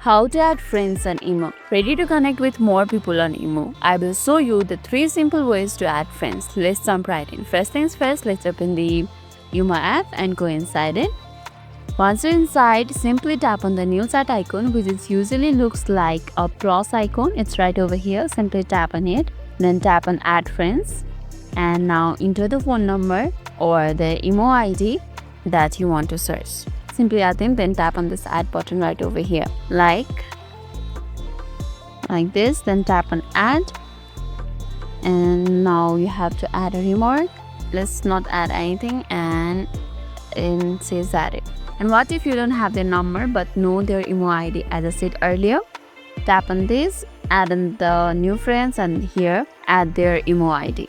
How to add friends on IMO. Ready to connect with more people on IMO? I will show you the 3 simple ways to add friends. Let's jump right in. First things first, let's open the IMO app and go inside it. Once you're inside, simply tap on the new chat icon, which is usually looks like a plus icon. It's right over here. Simply tap on it, then tap on add friends, and now enter the phone number or the IMO ID that you want to search. Simply add them, then tap on this add button right over here, like this, then tap on add, and now you have to add a remark. Let's not add anything, and it says added. And what if you don't have their number but know their IMO ID? As I said earlier, tap on this, add in the new friends, and here add their IMO ID.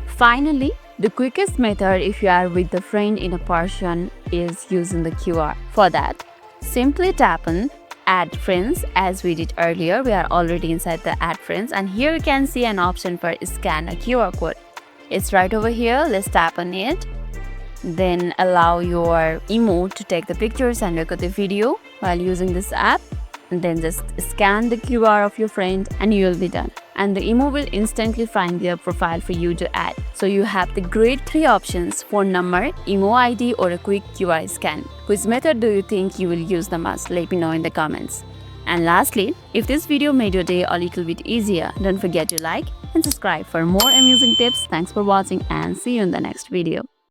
Finally, the quickest method if you are with the friend in a person is using the QR. For that, simply tap on add friends as we did earlier. We are already inside the add friends, and here you can see an option for scan a QR code. It's right over here. Let's tap on it. Then allow your IMO to take the pictures and record the video while using this app. And then just scan the QR of your friend and you will be done. And the IMO will instantly find their profile for you to add. So you have the great 3 options: phone number, IMO ID, or a quick QR scan. Which method do you think you will use the most? Let me know in the comments. And lastly, if this video made your day a little bit easier, don't forget to like and subscribe for more amusing tips. Thanks for watching and see you in the next video.